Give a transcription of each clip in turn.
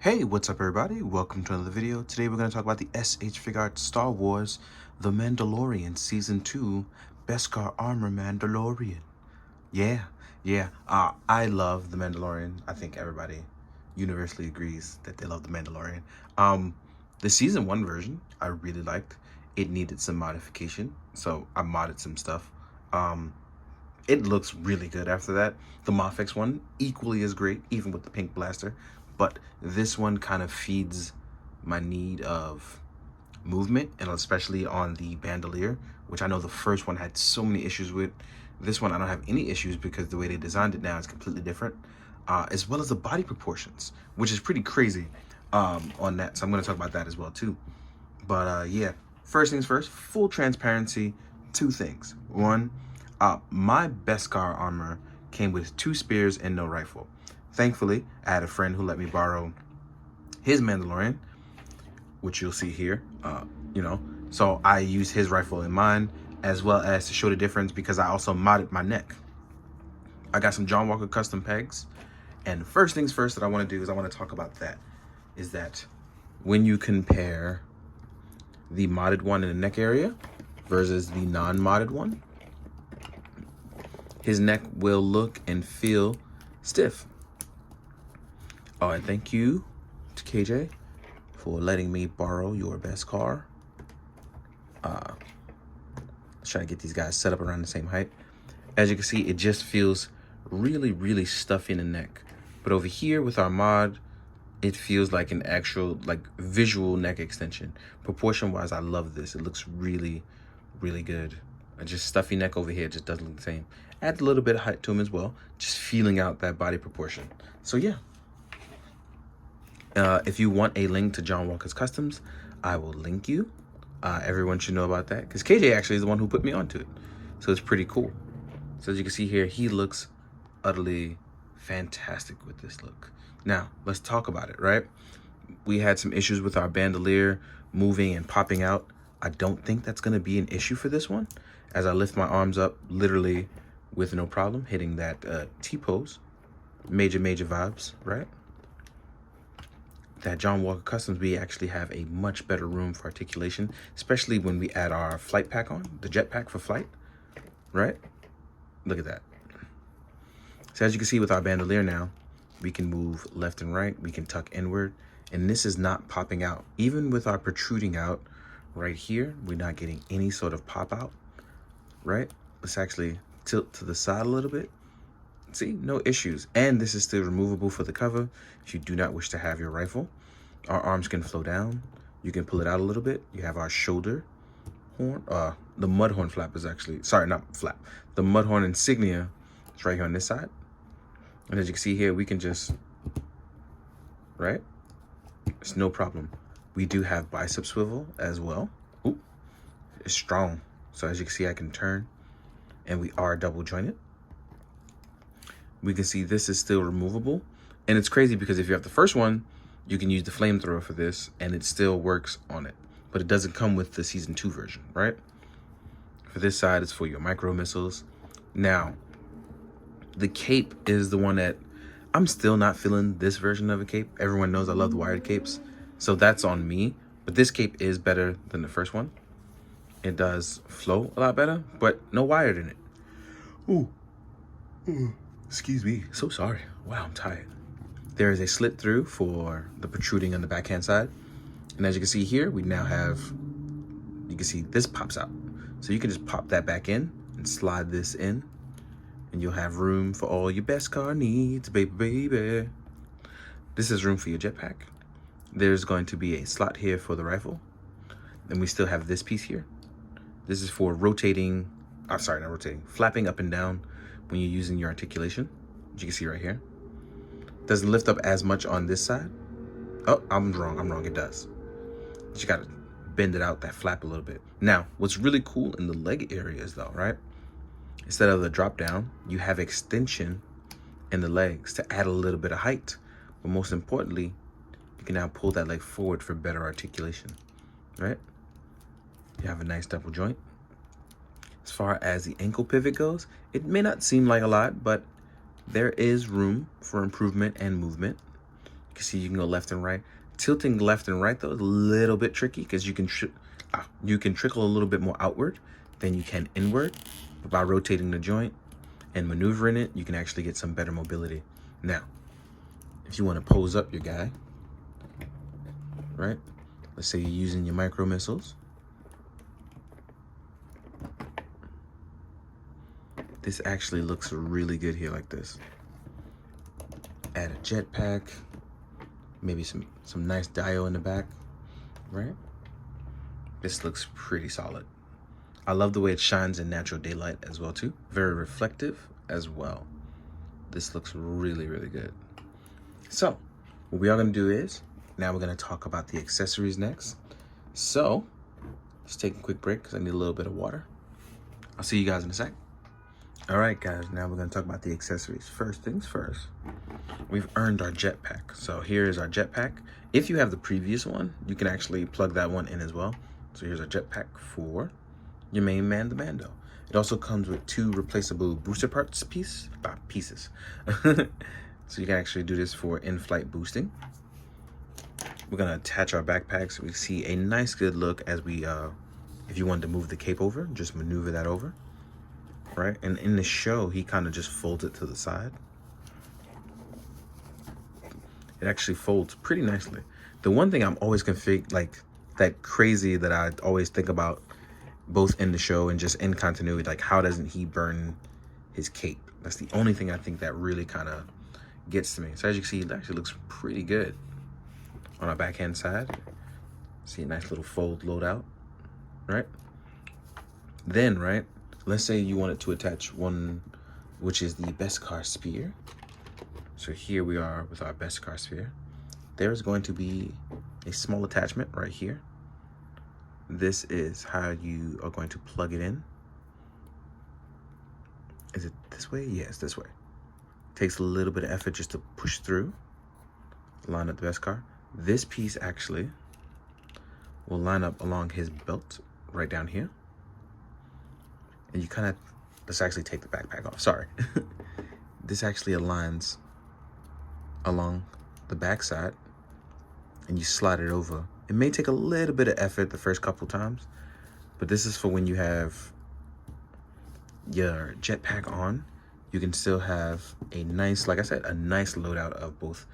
Hey, what's up everybody? Welcome to another video. Today we're going to talk about the SH Figuarts Star Wars The Mandalorian Season 2 Beskar Armor Mandalorian. I love The Mandalorian. I think everybody universally agrees that they love The Mandalorian. The Season 1 version I really liked. It needed some modification, so I modded some stuff. It looks really good after that. The Mafex one, equally as great, even with the pink blaster. But this one kind of feeds my need of movement, and especially on the bandolier, which I know the first one had so many issues with. This one I don't have any issues because the way they designed it now is completely different, as well as the body proportions, which is pretty crazy on that. So I'm going to talk about that as well too. But yeah, first things first, full transparency, two things. One, my Beskar armor came with 2 spears and no rifle. Thankfully, I had a friend who let me borrow his Mandalorian, which you'll see here, So I used his rifle in mine, as well as to show the difference because I also modded my neck. I got some John Walker custom pegs. And first things first that I want to do is I want to talk about that. Is that when you compare the modded one in the neck area versus the non-modded one, his neck will look and feel stiff. Oh, and thank you to KJ for letting me borrow your Beskar. Let's try to get these guys set up around the same height. As you can see, it just feels really, really stuffy in the neck. But over here with our mod, it feels like an actual, visual neck extension. Proportion-wise, I love this. It looks really, really good. Just stuffy neck over here just doesn't look the same. Add a little bit of height to him as well, just feeling out that body proportion. So yeah. If you want a link to John Walker's Customs, I will link you. Everyone should know about that because KJ actually is the one who put me onto it. So it's pretty cool. So as you can see here, he looks utterly fantastic with this look. Now, let's talk about it, right? We had some issues with our bandolier moving and popping out. I don't think that's going to be an issue for this one, as I lift my arms up literally with no problem, hitting that T-pose. Major vibes, right? That John Walker Customs, we actually have a much better room for articulation, especially when we add our flight pack on, the jetpack for flight, right? Look at that. So as you can see with our bandolier now, we can move left and right, we can tuck inward, and this is not popping out. Even with our protruding out right here, we're not getting any sort of pop out, right? Let's actually tilt to the side a little bit. See, no issues. And this is still removable for the cover if you do not wish to have your rifle. Our arms can flow down. You can pull it out a little bit. You have our shoulder horn. The mud horn flap is actually, sorry, not flap. The mud horn insignia is right here on this side. And as you can see here, we can just, right? It's no problem. We do have bicep swivel as well. Ooh, it's strong. So as you can see, I can turn, and we are double jointed. We can see this is still removable. And it's crazy because if you have the first one, you can use the flamethrower for this and it still works on it. But it doesn't come with the Season 2 version, right? For this side, it's for your micro missiles. Now, the cape is the one that I'm still not feeling this version of a cape. Everyone knows I love the wired capes, so that's on me. But this cape is better than the first one. It does flow a lot better, but no wired in it. Ooh. Excuse me, so sorry. Wow, I'm tired. There is a slit through for the protruding on the backhand side. And as you can see here, we now have, you can see this pops out. So you can just pop that back in and slide this in, and you'll have room for all your Beskar needs, baby. This is room for your jetpack. There's going to be a slot here for the rifle. And we still have this piece here. This is for rotating, flapping up and down when you're using your articulation, as you can see right here. Doesn't lift up as much on this side. Oh, I'm wrong, it does. You gotta bend it out, that flap a little bit. Now, what's really cool in the leg areas though, right? Instead of the drop down, you have extension in the legs to add a little bit of height. But most importantly, you can now pull that leg forward for better articulation, right? You have a nice double joint. As far as the ankle pivot goes, it may not seem like a lot, but there is room for improvement and movement. You can see you can go left and right. Tilting left and right though is a little bit tricky because you can trickle a little bit more outward than you can inward. But by rotating the joint and maneuvering it, you can actually get some better mobility. Now, if you want to pose up your guy, right? Let's say you're using your micro missiles. This actually looks really good here like this. Add a jetpack, maybe some nice dio in the back, right? This looks pretty solid. I love the way it shines in natural daylight as well too. Very reflective as well. This looks really, really good. So what we are gonna do is, now we're gonna talk about the accessories next. So let's take a quick break because I need a little bit of water. I'll see you guys in a sec. All right, guys, now we're gonna talk about the accessories. First things first, we've earned our jetpack. So here is our jetpack. If you have the previous one, you can actually plug that one in as well. So here's our jetpack for your main man, the Mando. It also comes with 2 replaceable booster parts pieces. So you can actually do this for in-flight boosting. We're gonna attach our backpack so we see a nice good look as we, if you wanted to move the cape over, just maneuver that over. Right, and in the show, he kind of just folds it to the side. It actually folds pretty nicely. The one thing I'm always like that crazy that I always think about, both in the show and just in continuity, like how doesn't he burn his cape? That's the only thing I think that really kind of gets to me. So as you can see, it actually looks pretty good on our backhand side. See a nice little fold loadout, right? Then, right, let's say you wanted to attach one, which is the Beskar spear. So here we are with our Beskar spear. There's going to be a small attachment right here. This is how you are going to plug it in. Is it this way? Yes, this way. Takes a little bit of effort just to push through. Line up the Beskar. This piece actually will line up along his belt right down here. And you kind of, let's actually take the backpack off, sorry. This actually aligns along the backside and you slide it over. It may take a little bit of effort the first couple times, but this is for when you have your jetpack on. You can still have a nice, like I said, a nice loadout of both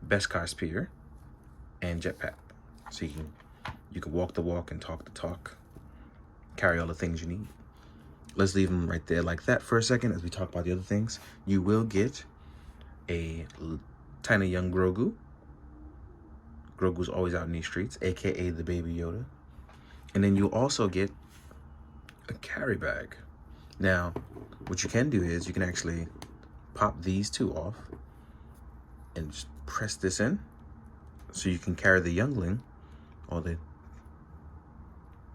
Beskar spear and jetpack. So you can walk the walk and talk the talk, carry all the things you need. Let's leave them right there like that for a second as we talk about the other things. You will get a tiny young Grogu. Grogu's always out in these streets, aka the Baby Yoda. And then you'll also get a carry bag. Now, what you can do is you can actually pop these 2 off and just press this in so you can carry the youngling, or the,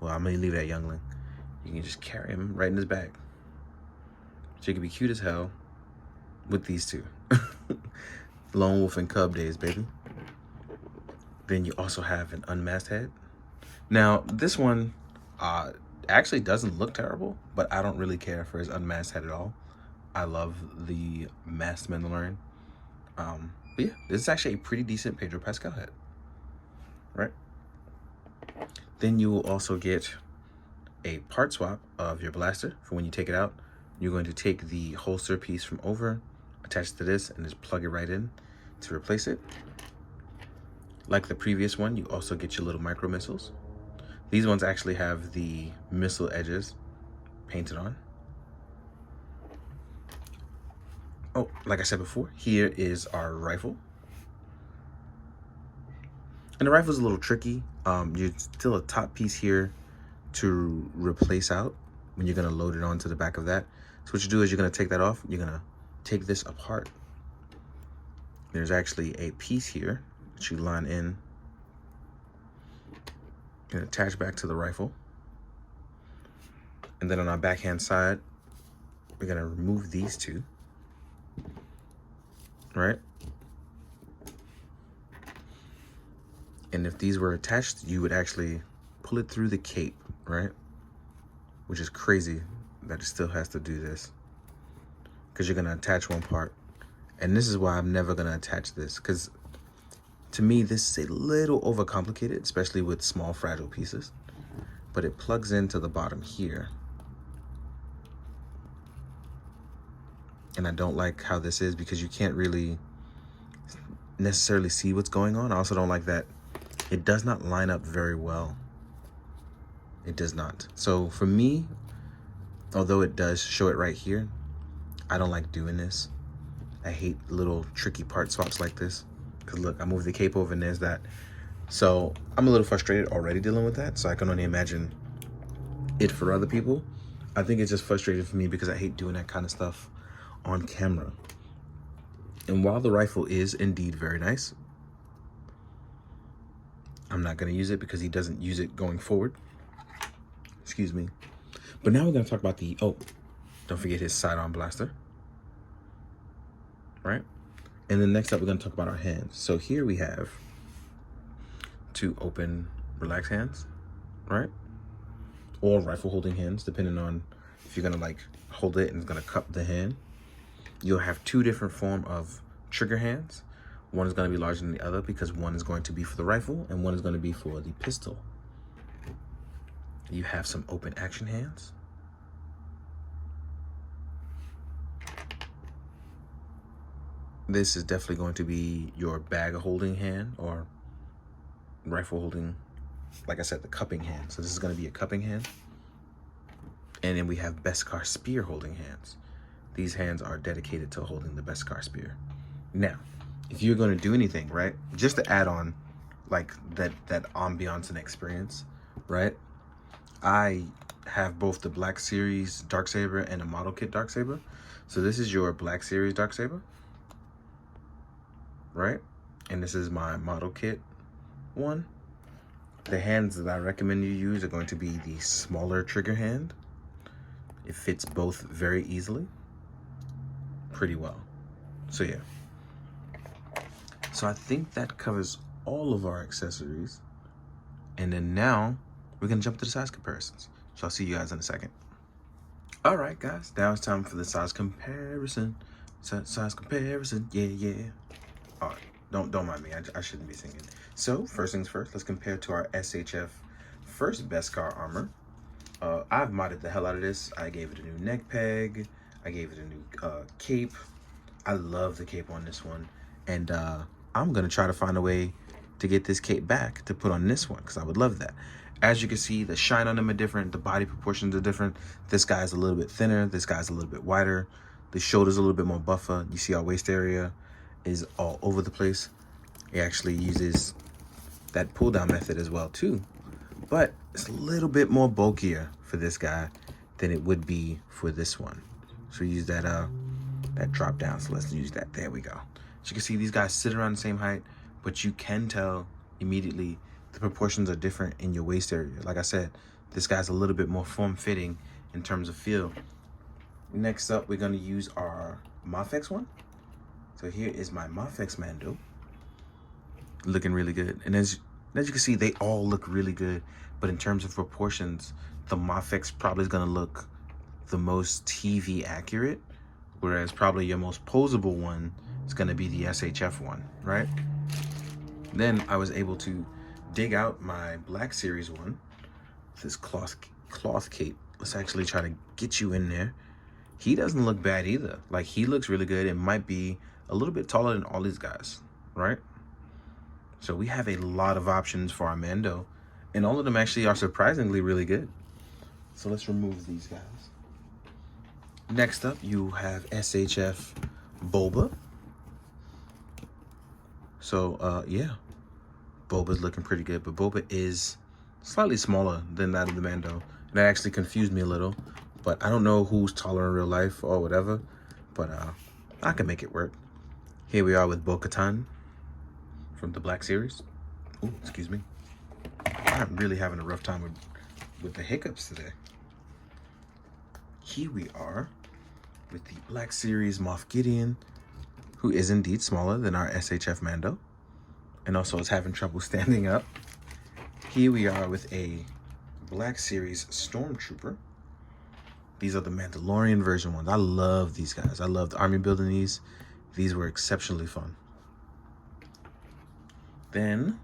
well, I'm gonna leave that youngling. You can just carry him right in his bag. So you can be cute as hell with these 2. Lone wolf and cub days, baby. Then you also have an unmasked head. Now, this one actually doesn't look terrible, but I don't really care for his unmasked head at all. I love the masked Mandalorian. But yeah, this is actually a pretty decent Pedro Pascal head, right? Then you will also get a part swap of your blaster for when you take it out. You're going to take the holster piece from over, attach it to this, and just plug it right in to replace it. Like the previous one, you also get your little micro missiles. These ones actually have the missile edges painted on. Oh, like I said before, here is our rifle. And the rifle's a little tricky. You're still a top piece here to replace out when you're gonna load it onto the back of that. So what you do is you're gonna take that off. You're gonna take this apart. There's actually a piece here that you line in and attach back to the rifle. And then on our backhand side, we're gonna remove these 2, right? And if these were attached, you would actually pull it through the cape, right? Which is crazy that it still has to do this, because you're gonna attach one part. And this is why I'm never gonna attach this, because To me, this is a little overcomplicated, especially with small fragile pieces, but it plugs into the bottom here. And I don't like how this is because you can't really necessarily see what's going on. I also don't like that it does not line up very well. It does not. So for me, although it does show it right here, I don't like doing this. I hate little tricky part swaps like this. Because look, I moved the cape over and there's that. So I'm a little frustrated already dealing with that. So I can only imagine it for other people. I think it's just frustrating for me because I hate doing that kind of stuff on camera. And while the rifle is indeed very nice, I'm not going to use it because he doesn't use it going forward. Excuse me. But now we're going to talk about the, oh, don't forget his sidearm blaster. Right? And then next up, we're going to talk about our hands. So here we have two open, relaxed hands, right? Or rifle holding hands, depending on if you're going to like hold it and it's going to cup the hand. You'll have two different form of trigger hands. One is going to be larger than the other because one is going to be for the rifle and one is going to be for the pistol. You have some open action hands. This is definitely going to be your bag holding hand or rifle holding, like I said, the cupping hand. So this is going to be a cupping hand. And then we have Beskar spear holding hands. These hands are dedicated to holding the Beskar spear. Now, if you're going to do anything, right, just to add on like that ambiance and experience, right, I have both the Black Series Darksaber and a model kit Darksaber. So this is your Black Series Darksaber, right? And this is my model kit one. The hands that I recommend you use are going to be the smaller trigger hand. It fits both very easily, pretty well. So yeah. So I think that covers all of our accessories. And then now we're gonna jump to the size comparisons. So I'll see you guys in a second. All right, guys, now it's time for the size comparison. Size comparison, yeah. All right, don't mind me, I shouldn't be singing. So first things first, let's compare to our SHF first Beskar armor. I've modded the hell out of this. I gave it a new neck peg. I gave it a new cape. I love the cape on this one. And I'm gonna try to find a way to get this cape back to put on this one because I would love that. As you can see, the shine on them are different. The body proportions are different. This guy's a little bit thinner. This guy's a little bit wider. The shoulder's a little bit more buffer. You see our waist area is all over the place. It actually uses that pull down method as well too. But it's a little bit more bulkier for this guy than it would be for this one. So use that drop down. So let's use that. There we go. So you can see these guys sit around the same height, but you can tell immediately the proportions are different in your waist area. Like I said, this guy's a little bit more form-fitting in terms of feel. Next up, we're going to use our Mafex one. So here is my Mafex Mando. Looking really good. And as you can see, they all look really good. But in terms of proportions, the Mafex probably is going to look the most TV accurate, whereas probably your most posable one is going to be the SHF one, right? Then I was able to dig out my Black Series one, this cloth cape. Let's actually try to get you in there. He doesn't look bad either. Like, he looks really good. It might be a little bit taller than all these guys, right? So we have a lot of options for our Mando, and all of them actually are surprisingly really good. So let's remove these guys. Next up, you have SHF Boba. So, yeah, Boba's looking pretty good, but Boba is slightly smaller than that of the Mando. And that actually confused me a little, but I don't know who's taller in real life or whatever, but I can make it work. Here we are with Bo-Katan from the Black Series. Ooh, excuse me. I'm really having a rough time with the hiccups today. Here we are with the Black Series Moff Gideon, who is indeed smaller than our SHF Mando, and also is having trouble standing up. Here we are with a Black Series Stormtrooper. These are the Mandalorian version ones. I love these guys. I loved army building these. These were exceptionally fun. Then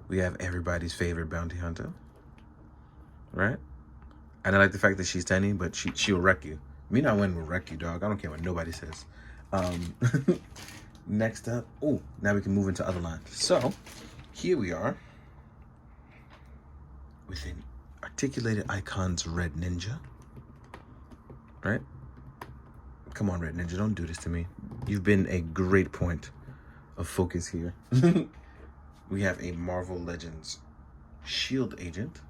we have everybody's favorite bounty hunter, right? And I like the fact that she's tiny, but she'll wreck you. Me not winning will wreck you, dog. I don't care what nobody says. Next up, oh, now we can move into other lines. So here we are with an articulated icons red ninja, right? Come on, red ninja, don't do this to me. You've been a great point of focus here. We have a Marvel Legends shield agent.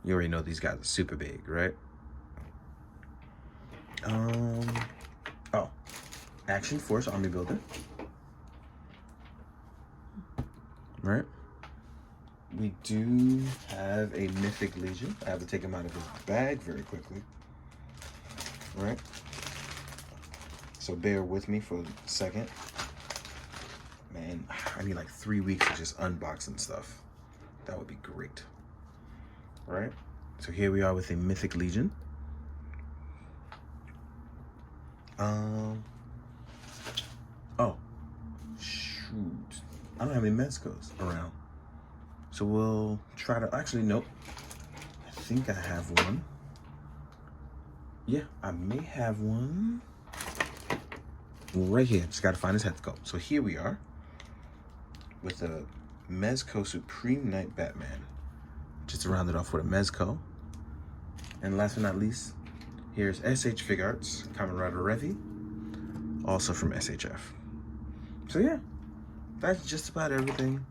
You already know these guys are super big, right? Oh, Action Force Army Builder, right? We do have a Mythic Legion. I have to take him out of his bag very quickly, right? So bear with me for a second. Man, I need like 3 weeks of just unboxing stuff. That would be great. Right? So here we are with a Mythic Legion. Oh, shoot. I don't have any Mezcos around. So we'll try to, actually, nope. I think I have one. Yeah, I may have one. Right here, just gotta find his head sculpt. So here we are with a Mezco Supreme Knight Batman. Just to round it off with a Mezco. And last but not least, here's SH Figuarts, Kamen Rider Revi, also from SHF. So yeah, that's just about everything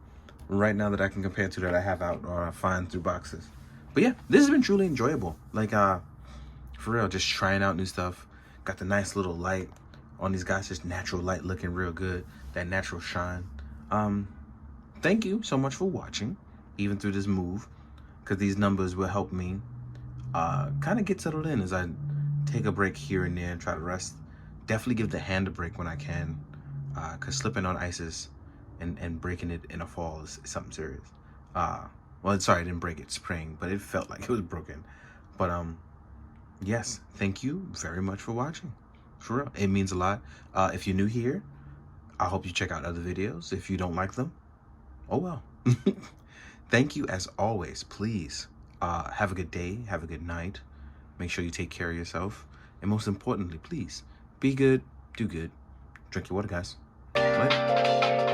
right now that I can compare to that I have out or I find through boxes. But yeah, this has been truly enjoyable. Like, for real, just trying out new stuff. Got the nice little light on these guys, just natural light looking real good, that natural shine. Thank you so much for watching, even through this move, because these numbers will help me kind of get settled in as I take a break here and there and try to rest. Definitely give the hand a break when I can, because slipping on ices and breaking it in a fall is something serious. Well, sorry, I didn't break it spring, but it felt like it was broken. But yes, thank you very much for watching. For real, it means a lot. If you're new here, I hope you check out other videos. If you don't like them, oh well. Thank you as always. Please have a good day, have a good night. Make sure you take care of yourself. And most importantly, please be good, do good. Drink your water, guys. Bye.